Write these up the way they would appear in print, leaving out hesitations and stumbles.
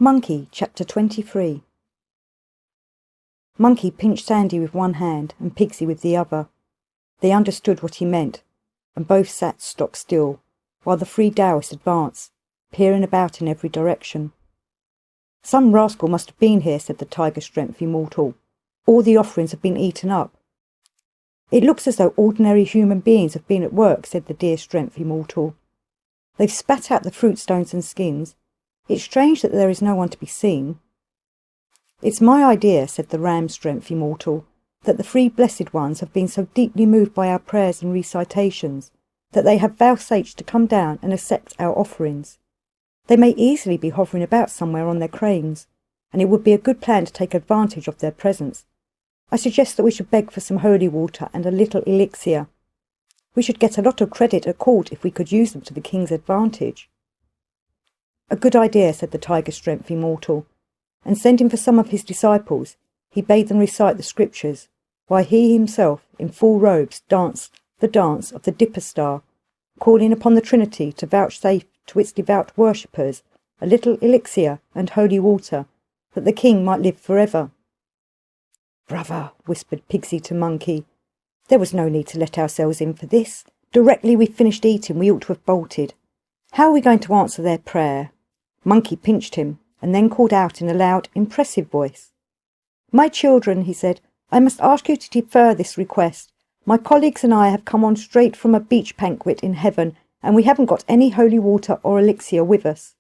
Monkey, Chapter 23. Monkey pinched Sandy with one hand and Pigsy with the other. They understood what he meant, and both sat stock still, while the three Taoists advanced, peering about in every direction. "Some rascal must have been here," said the Tiger Strength Immortal. "All the offerings have been eaten up." "It looks as though ordinary human beings have been at work," said the Deer Strength Immortal. "They've spat out the fruit stones and skins. It's strange that there is no one to be seen." "It's my idea," said the Ram Strength Immortal, "that the three Blessed Ones have been so deeply moved by our prayers and recitations that they have vouchsafed to come down and accept our offerings. They may easily be hovering about somewhere on their cranes, and it would be a good plan to take advantage of their presence. I suggest that we should beg for some holy water and a little elixir. We should get a lot of credit at court if we could use them to the king's advantage." "A good idea," said the Tiger Strength Immortal, and sending for some of his disciples, he bade them recite the scriptures, while he himself, in full robes, danced the dance of the Dipper Star, calling upon the Trinity to vouchsafe to its devout worshippers a little elixir and holy water, that the king might live forever. "Brother," whispered Pigsy to Monkey, "there was no need to let ourselves in for this. Directly we finished eating we ought to have bolted. How are we going to answer their prayer?" Monkey pinched him, and then called out in a loud, impressive voice. "My children," he said, "I must ask you to defer this request. My colleagues and I have come on straight from a beach banquet in heaven, and we haven't got any holy water or elixir with us."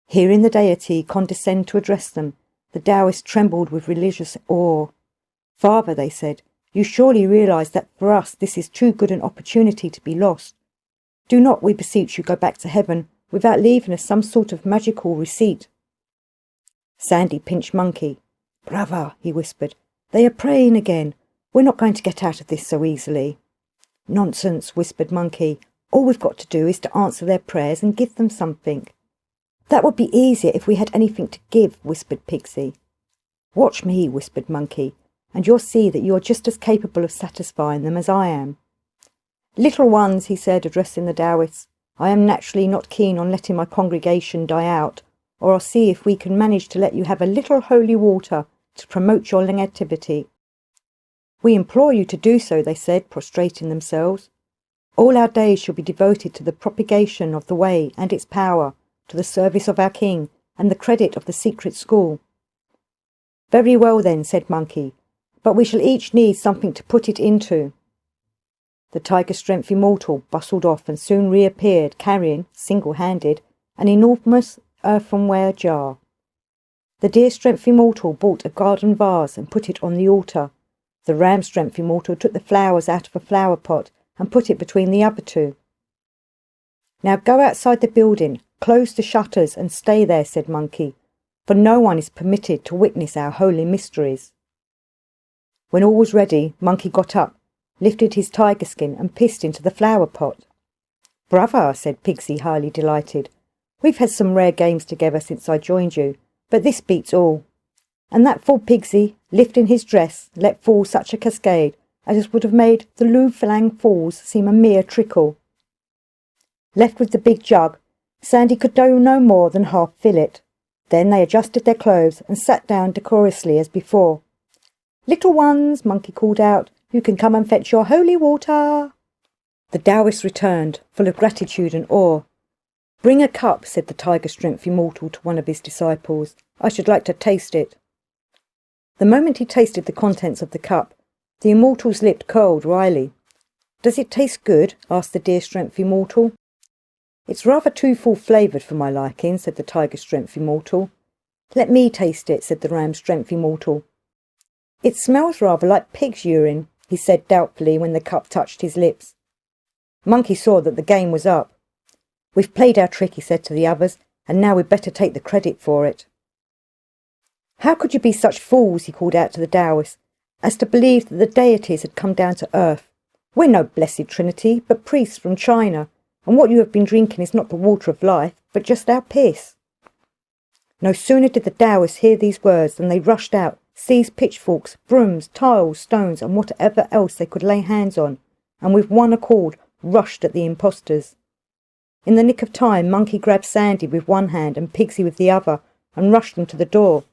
Hearing the deity condescend to address them, the Taoists trembled with religious awe. "Father," they said, "you surely realise that for us this is too good an opportunity to be lost. Do not, we beseech you, go back to heaven without leaving us some sort of magical receipt." Sandy pinched Monkey. "Brother," he whispered, "they are praying again. We're not going to get out of this so easily." "Nonsense," whispered Monkey. "All we've got to do is to answer their prayers and give them something." "That would be easier if we had anything to give," whispered Pigsy. "Watch me," whispered Monkey, "and you'll see that you are just as capable of satisfying them as I am." "Little ones," he said, addressing the Taoists, "I am naturally not keen on letting my congregation die out, or I'll see if we can manage to let you have a little holy water to promote your activity." "We implore you to do so," they said, prostrating themselves. "All our days shall be devoted to the propagation of the way and its power, to the service of our king, and the credit of the secret school." "Very well then," said Monkey, "but we shall each need something to put it into." The Tiger Strength Immortal bustled off and soon reappeared, carrying, single-handed, an enormous earthenware jar. The Deer Strength Immortal bought a garden vase and put it on the altar. The Ram Strength Immortal took the flowers out of a flower pot and put it between the other two. "Now go outside the building, close the shutters and stay there," said Monkey, "for no one is permitted to witness our holy mysteries." When all was ready, Monkey got up, lifted his tiger skin and pissed into the flower pot. "Brother," said Pigsy, highly delighted, "we've had some rare games together since I joined you, but this beats all." And that fool Pigsy, lifting his dress, let fall such a cascade as would have made the Lu Falang Falls seem a mere trickle. Left with the big jug, Sandy could do no more than half fill it. Then they adjusted their clothes and sat down decorously as before. "Little ones," Monkey called out, "you can come and fetch your holy water." The Taoists returned, full of gratitude and awe. "Bring a cup," said the Tiger Strength Immortal to one of his disciples. "I should like to taste it." The moment he tasted the contents of the cup, the Immortal's lip curled wryly. "Does it taste good?" asked the Deer Strength Immortal. "It's rather too full-flavoured for my liking," said the Tiger Strength Immortal. "Let me taste it," said the Ram Strength Immortal. "It smells rather like pig's urine," he said doubtfully when the cup touched his lips. Monkey saw that the game was up. "We've played our trick," he said to the others, "and now we'd better take the credit for it." "How could you be such fools," he called out to the Taoists, "as to believe that the deities had come down to earth? We're no blessed Trinity, but priests from China, and what you have been drinking is not the water of life, but just our piss." No sooner did the Taoists hear these words than they rushed out, seized pitchforks, brooms, tiles, stones, and whatever else they could lay hands on, and with one accord rushed at the impostors. In the nick of time, Monkey grabbed Sandy with one hand and Pigsy with the other and rushed them to the door.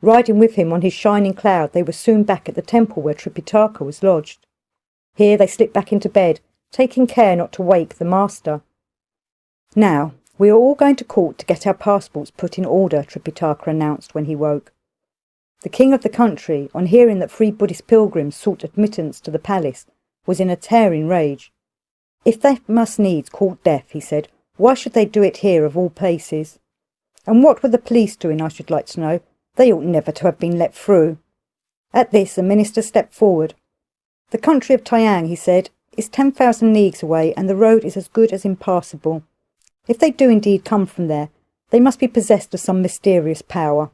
Riding with him on his shining cloud, they were soon back at the temple where Tripitaka was lodged. Here they slipped back into bed, taking care not to wake the master. "Now, we are all going to court to get our passports put in order," Tripitaka announced when he woke. The king of the country, on hearing that 3 Buddhist pilgrims sought admittance to the palace, was in a tearing rage. "If they must needs court death," he said, "why should they do it here of all places? And what were the police doing, I should like to know? They ought never to have been let through." At this, the minister stepped forward. "The country of Tayang," he said, "is 10,000 leagues away, and the road is as good as impassable. If they do indeed come from there, they must be possessed of some mysterious power.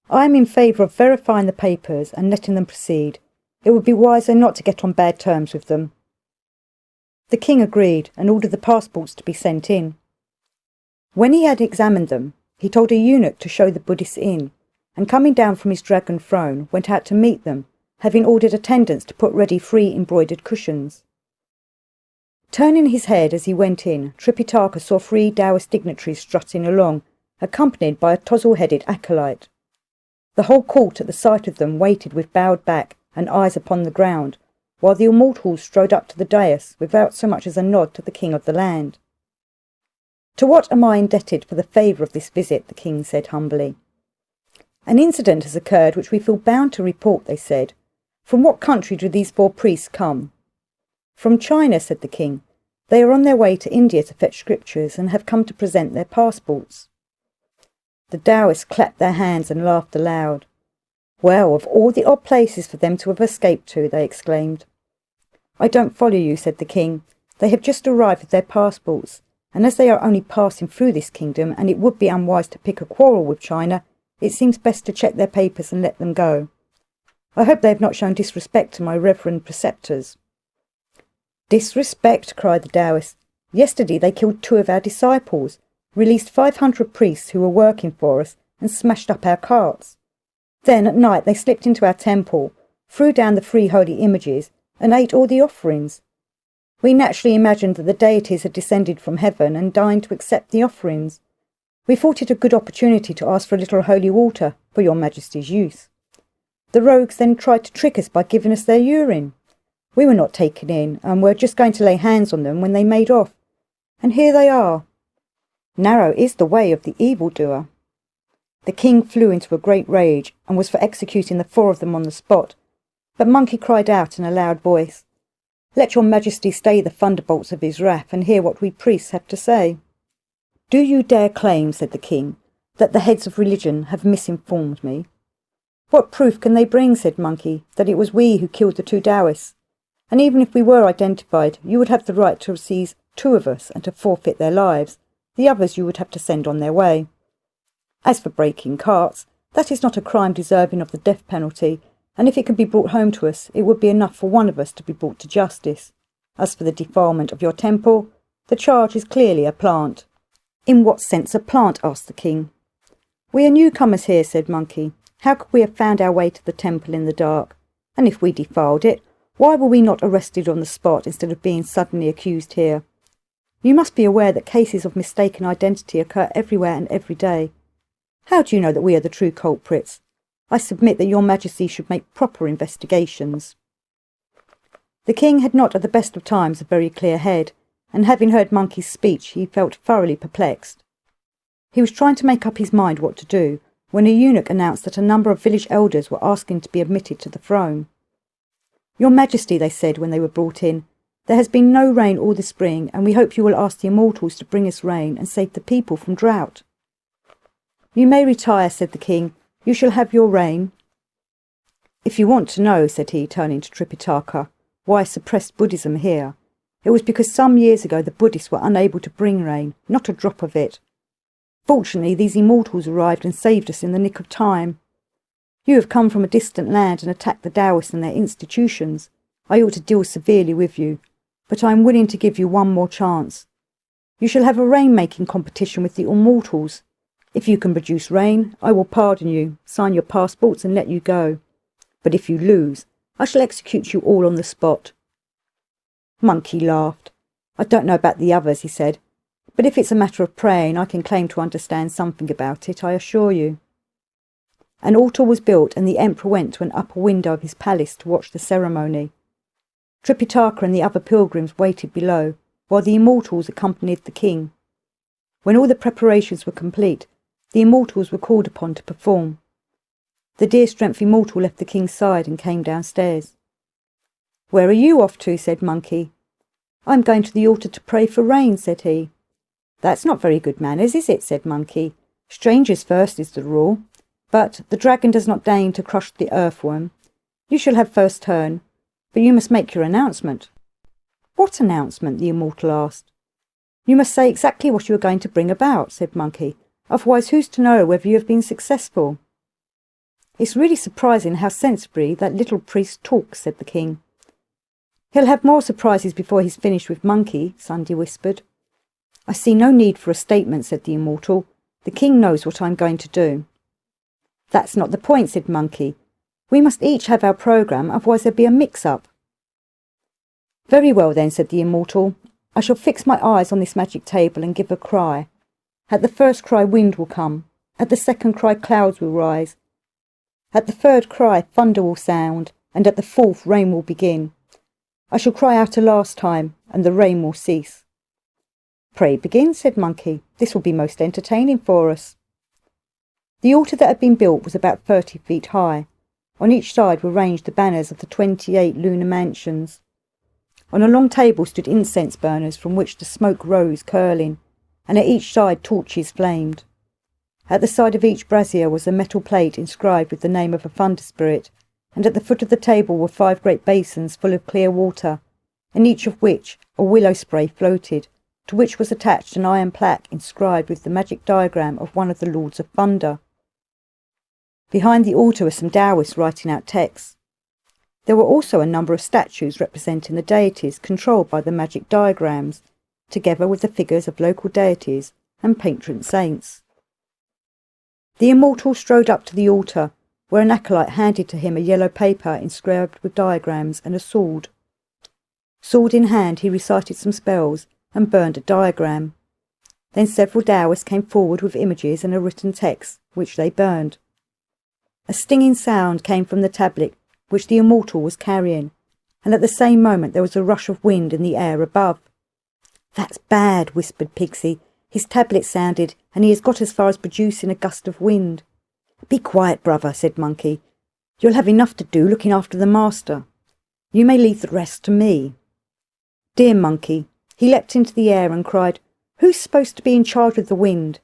I am in favour of verifying the papers and letting them proceed. It would be wiser not to get on bad terms with them." The king agreed and ordered the passports to be sent in. When he had examined them, he told a eunuch to show the Buddhists in, and coming down from his dragon throne, went out to meet them, having ordered attendants to put ready 3 embroidered cushions. Turning his head as he went in, Tripitaka saw 3 Taoist dignitaries strutting along, accompanied by a touzle-headed acolyte. The whole court at the sight of them waited with bowed back and eyes upon the ground, while the immortals strode up to the dais without so much as a nod to the king of the land. "To what am I indebted for the favour of this visit?" the king said humbly. "An incident has occurred which we feel bound to report," they said. "From what country do these 4 priests come?" "From China," said the king. "They are on their way to India to fetch scriptures and have come to present their passports." The Taoists clapped their hands and laughed aloud. "Well, of all the odd places for them to have escaped to," they exclaimed. "I don't follow you," said the king. "They have just arrived with their passports, and as they are only passing through this kingdom, and it would be unwise to pick a quarrel with China, it seems best to check their papers and let them go. I hope they have not shown disrespect to my reverend preceptors." "Disrespect!" cried the Taoists. "Yesterday they killed 2 of our disciples, released 500 priests who were working for us, and smashed up our carts. Then at night they slipped into our temple, threw down the 3 holy images, and ate all the offerings. We naturally imagined that the deities had descended from heaven and deigned to accept the offerings. We thought it a good opportunity to ask for a little holy water for your Majesty's use. The rogues then tried to trick us by giving us their urine. We were not taken in, and were just going to lay hands on them when they made off. And here they are. Narrow is the way of the evildoer." The king flew into a great rage, and was for executing the 4 of them on the spot, but Monkey cried out in a loud voice, "Let your Majesty stay the thunderbolts of his wrath, and hear what we priests have to say." "Do you dare claim," said the king, "that the heads of religion have misinformed me?" "What proof can they bring," said Monkey, "that it was we who killed the 2 Taoists? And even if we were identified, you would have the right to seize 2 of us and to forfeit their lives. The others you would have to send on their way. As for breaking carts, that is not a crime deserving of the death penalty, and if it could be brought home to us, it would be enough for one of us to be brought to justice. As for the defilement of your temple, the charge is clearly a plant." "In what sense a plant?" asked the king. "We are newcomers here," said Monkey. "How could we have found our way to the temple in the dark? And if we defiled it, why were we not arrested on the spot instead of being suddenly accused here? You must be aware that cases of mistaken identity occur everywhere and every day. How do you know that we are the true culprits? I submit that your Majesty should make proper investigations." The king had not at the best of times a very clear head, and having heard Monkey's speech he felt thoroughly perplexed. He was trying to make up his mind what to do, when a eunuch announced that a number of village elders were asking to be admitted to the throne. "Your Majesty," they said when they were brought in, "there has been no rain all the spring, and we hope you will ask the immortals to bring us rain and save the people from drought." "You may retire," said the king. "You shall have your rain." "If you want to know," said he, turning to Tripitaka, "why I suppressed Buddhism here, it was because some years ago the Buddhists were unable to bring rain, not a drop of it. Fortunately, these immortals arrived and saved us in the nick of time. You have come from a distant land and attacked the Taoists and their institutions. I ought to deal severely with you, but I am willing to give you one more chance. You shall have a rain-making competition with the immortals. If you can produce rain, I will pardon you, sign your passports and let you go. But if you lose, I shall execute you all on the spot." Monkey laughed. "I don't know about the others," he said, But if it's a matter of praying, I can claim to understand something about it, I assure you." An altar was built, and the emperor went to an upper window of his palace to watch the ceremony. Tripitaka and the other pilgrims waited below, while the immortals accompanied the king. When all the preparations were complete, the immortals were called upon to perform. The dear strength immortal left the king's side and came downstairs. "Where are you off to?" said Monkey. "I'm going to the altar to pray for rain," said he. "That's not very good manners, is it?" said Monkey. "Strangers first is the rule. But the dragon does not deign to crush the earthworm. You shall have first turn, but you must make your announcement." "What announcement?" the immortal asked. "You must say exactly what you are going to bring about," said Monkey. "Otherwise who's to know whether you have been successful?" "It's really surprising how sensibly that little priest talks," said the king. "He'll have more surprises before he's finished with Monkey," Sunday whispered. "I see no need for a statement," said the immortal. "The king knows what I'm going to do." "That's not the point," said Monkey. "We must each have our programme, otherwise there'll be a mix-up." "Very well then," said the immortal. "I shall fix my eyes on this magic table and give a cry. At the first cry wind will come. At the second cry clouds will rise. At the third cry thunder will sound, and at the fourth rain will begin. I shall cry out a last time, and the rain will cease." "Pray begin," said Monkey. "This will be most entertaining for us." The altar that had been built was about 30 feet high. On each side were ranged the banners of the 28 lunar mansions. On a long table stood incense burners from which the smoke rose curling, and at each side torches flamed. At the side of each brazier was a metal plate inscribed with the name of a thunder spirit, and at the foot of the table were 5 great basins full of clear water, in each of which a willow spray floated, to which was attached an iron plaque inscribed with the magic diagram of one of the Lords of Thunder. Behind the altar were some Taoists writing out texts. There were also a number of statues representing the deities controlled by the magic diagrams, together with the figures of local deities and patron saints. The immortal strode up to the altar, where an acolyte handed to him a yellow paper inscribed with diagrams and a sword. Sword in hand, he recited some spells and burned a diagram. Then several Taoists came forward with images and a written text, which they burned. A stinging sound came from the tablet which the immortal was carrying, and at the same moment there was a rush of wind in the air above. "That's bad," whispered Pigsy. "His tablet sounded, and he has got as far as producing a gust of wind." "Be quiet, brother," said Monkey. "You'll have enough to do looking after the master. You may leave the rest to me." Dear Monkey, he leapt into the air and cried, "Who's supposed to be in charge of the wind?"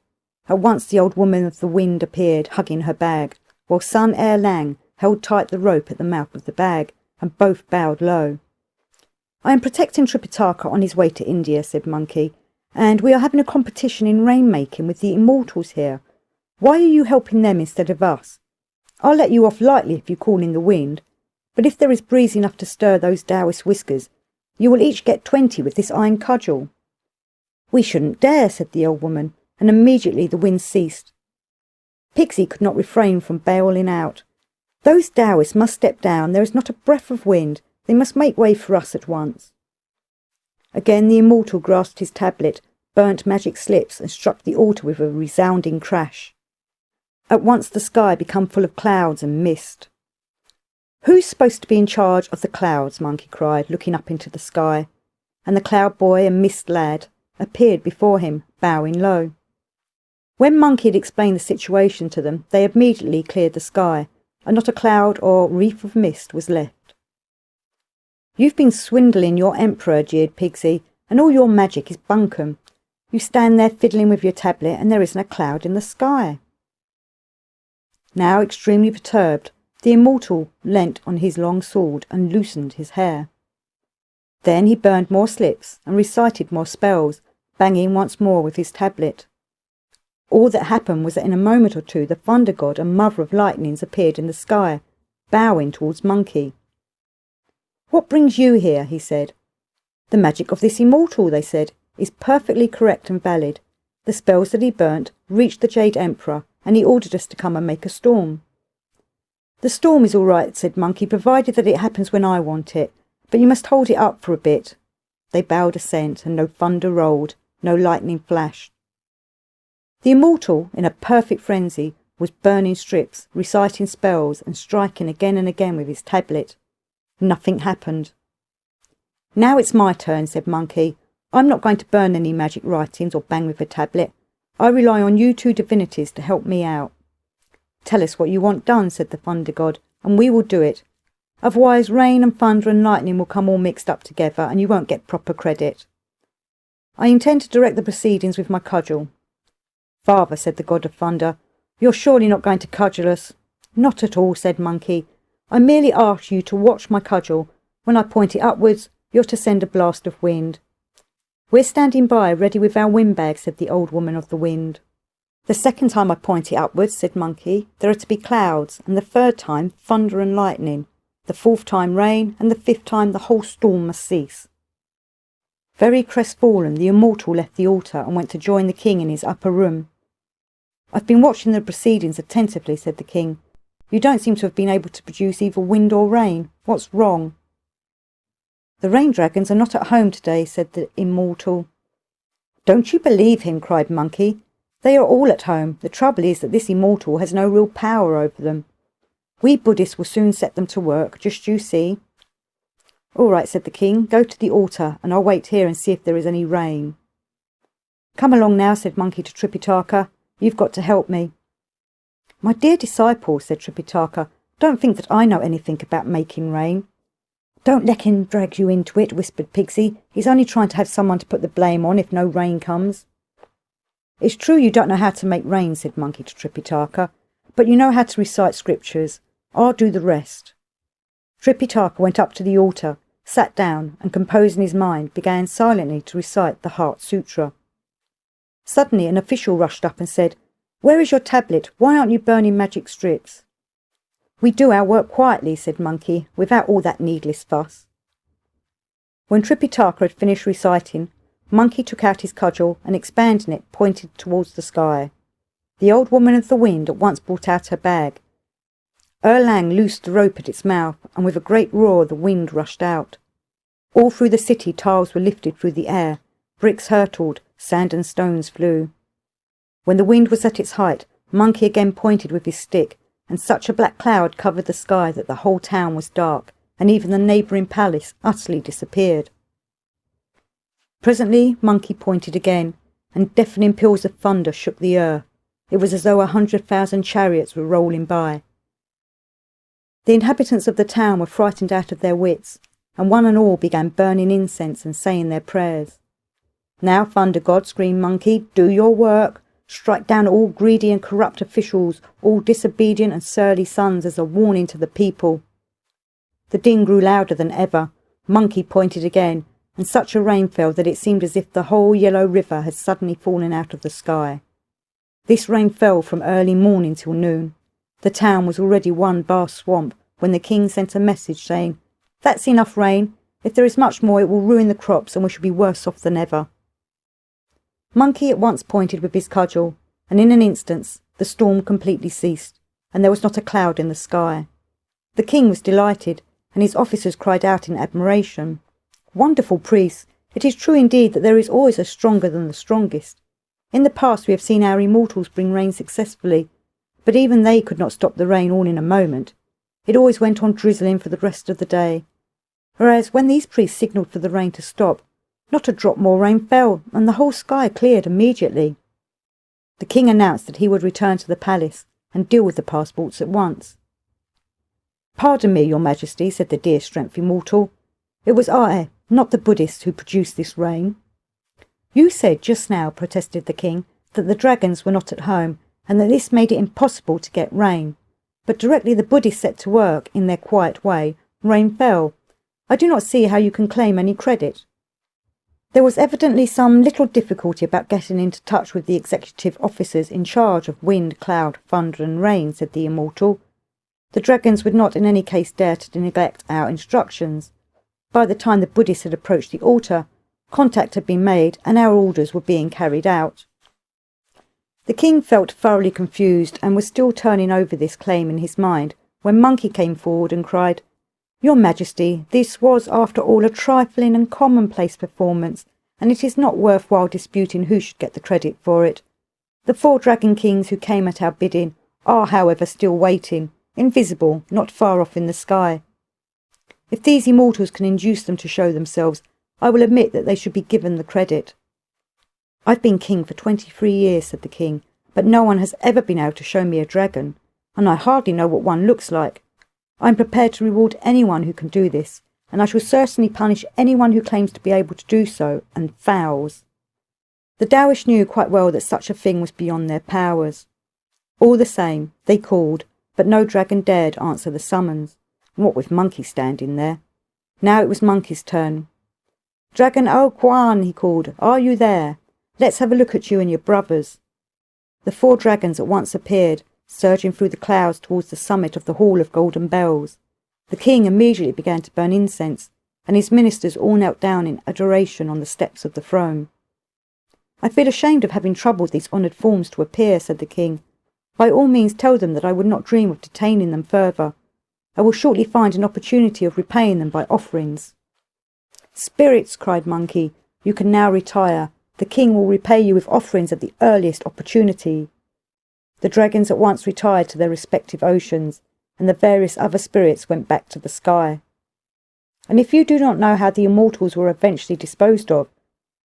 At once the old woman of the wind appeared, hugging her bag, while Sun Air Lang held tight the rope at the mouth of the bag, and both bowed low. "I am protecting Tripitaka on his way to India," said Monkey, "and we are having a competition in rain-making with the immortals here. Why are you helping them instead of us? I'll let you off lightly if you call in the wind, but if there is breeze enough to stir those Taoist whiskers, you will each get 20 with this iron cudgel." "We shouldn't dare," said the old woman, and immediately the wind ceased. Pigsy could not refrain from bawling out, "Those Taoists must step down. There is not a breath of wind. They must make way for us at once." Again the immortal grasped his tablet, burnt magic slips, and struck the altar with a resounding crash. At once the sky became full of clouds and mist. "Who's supposed to be in charge of the clouds?" Monkey cried, looking up into the sky, and the cloud boy and mist lad appeared before him, bowing low. When Monkey had explained the situation to them, they immediately cleared the sky, and not a cloud or wreath of mist was left. "You've been swindling your emperor," jeered Pigsy, "and all your magic is bunkum. You stand there fiddling with your tablet, and there isn't a cloud in the sky." Now extremely perturbed, the immortal leant on his long sword and loosened his hair. Then he burned more slips and recited more spells, banging once more with his tablet. All that happened was that in a moment or two the Thunder God and Mother of Lightnings appeared in the sky, bowing towards Monkey. "What brings you here?" he said. "The magic of this immortal," they said, "is perfectly correct and valid. The spells that he burnt reached the Jade Emperor, and he ordered us to come and make a storm." "The storm is all right," said Monkey, "provided that it happens when I want it, but you must hold it up for a bit." They bowed assent, and no thunder rolled, no lightning flashed. The immortal, in a perfect frenzy, was burning strips, reciting spells, and striking again and again with his tablet. Nothing happened. "Now it's my turn," said Monkey. "I'm not going to burn any magic writings or bang with a tablet. I rely on you two divinities to help me out." "Tell us what you want done," said the thunder god, "and we will do it. Otherwise rain and thunder and lightning will come all mixed up together and you won't get proper credit." "I intend to direct the proceedings with my cudgel." "Father," said the god of thunder, "you're surely not going to cudgel us?" "Not at all," said Monkey. "I merely ask you to watch my cudgel. When I point it upwards, you're to send a blast of wind." "We're standing by, ready with our windbag," said the old woman of the wind. "The second time I point it upwards," said Monkey, "there are to be clouds, and the third time thunder and lightning, the fourth time rain, and the fifth time the whole storm must cease." Very crestfallen, the immortal left the altar and went to join the king in his upper room. "I've been watching the proceedings attentively," said the king. "You don't seem to have been able to produce either wind or rain. What's wrong?" "The rain dragons are not at home today," said the immortal. "Don't you believe him?" cried Monkey. "They are all at home. The trouble is that this immortal has no real power over them. We Buddhists will soon set them to work, just you see." "All right," said the king. "Go to the altar, and I'll wait here and see if there is any rain." "Come along now," said Monkey to Tripitaka. "You've got to help me." "My dear disciple," said Tripitaka, "don't think that I know anything about making rain." "Don't let him drag you into it," whispered Pigsy. "He's only trying to have someone to put the blame on if no rain comes." "It's true you don't know how to make rain," said Monkey to Tripitaka, "but you know how to recite scriptures. I'll do the rest." Tripitaka went up to the altar, sat down, and composing his mind, began silently to recite the Heart Sutra. Suddenly an official rushed up and said, "Where is your tablet? Why aren't you burning magic strips?" "We do our work quietly," said Monkey, "without all that needless fuss." When Tripitaka had finished reciting, Monkey took out his cudgel and, expanding it, pointed towards the sky. The old woman of the wind at once brought out her bag. Erlang loosed the rope at its mouth, and with a great roar the wind rushed out. All through the city tiles were lifted through the air, bricks hurtled, sand and stones flew. When the wind was at its height, Monkey again pointed with his stick, and such a black cloud covered the sky that the whole town was dark, and even the neighbouring palace utterly disappeared. Presently Monkey pointed again, and deafening peals of thunder shook the earth. It was as though 100,000 chariots were rolling by. The inhabitants of the town were frightened out of their wits, and one and all began burning incense and saying their prayers. "Now, Thunder God," screamed Monkey, "do your work. Strike down all greedy and corrupt officials, all disobedient and surly sons, as a warning to the people." The din grew louder than ever. Monkey pointed again, and such a rain fell that it seemed as if the whole yellow river had suddenly fallen out of the sky. This rain fell from early morning till noon. The town was already one vast swamp when the king sent a message saying, "That's enough rain. If there is much more it will ruin the crops and we shall be worse off than ever." Monkey at once pointed with his cudgel, and in an instant the storm completely ceased, and there was not a cloud in the sky. The king was delighted, and his officers cried out in admiration, "Wonderful priests! It is true indeed that there is always a stronger than the strongest. In the past we have seen our immortals bring rain successfully, but even they could not stop the rain all in a moment. It always went on drizzling for the rest of the day. Whereas when these priests signalled for the rain to stop, not a drop more rain fell, and the whole sky cleared immediately." The king announced that he would return to the palace and deal with the passports at once. "Pardon me, your majesty," said the dear strength immortal. "It was I, not the Buddhists, who produced this rain." "You said just now," protested the king, "that the dragons were not at home, and that this made it impossible to get rain. But directly the Buddhists set to work, in their quiet way, rain fell. I do not see how you can claim any credit." "There was evidently some little difficulty about getting into touch with the executive officers in charge of wind, cloud, thunder and rain," said the immortal. "The dragons would not in any case dare to neglect our instructions. By the time the Buddhists had approached the altar, contact had been made and our orders were being carried out." The king felt thoroughly confused and was still turning over this claim in his mind when Monkey came forward and cried, "Your Majesty, this was after all a trifling and commonplace performance, and it is not worthwhile disputing who should get the credit for it. The 4 dragon kings who came at our bidding are, however, still waiting, invisible, not far off in the sky. If these immortals can induce them to show themselves, I will admit that they should be given the credit." "I've been king for 23 years, said the king, "but no one has ever been able to show me a dragon, and I hardly know what one looks like. I am prepared to reward anyone who can do this, and I shall certainly punish anyone who claims to be able to do so, and fouls." The Daoish knew quite well that such a thing was beyond their powers. All the same, they called, but no dragon dared answer the summons, and what with Monkey standing there. Now it was Monkey's turn. "Dragon O Quan," he called, "are you there? Let's have a look at you and your brothers." The 4 dragons at once appeared, surging through the clouds towards the summit of the Hall of Golden Bells. The king immediately began to burn incense, and his ministers all knelt down in adoration on the steps of the throne. "I feel ashamed of having troubled these honoured forms to appear," said the king. "By all means tell them that I would not dream of detaining them further. I will shortly find an opportunity of repaying them by offerings." "Spirits," cried Monkey, "you can now retire. The king will repay you with offerings at the earliest opportunity." The dragons at once retired to their respective oceans, and the various other spirits went back to the sky. And if you do not know how the immortals were eventually disposed of,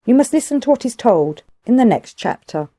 you must listen to what is told in the next chapter.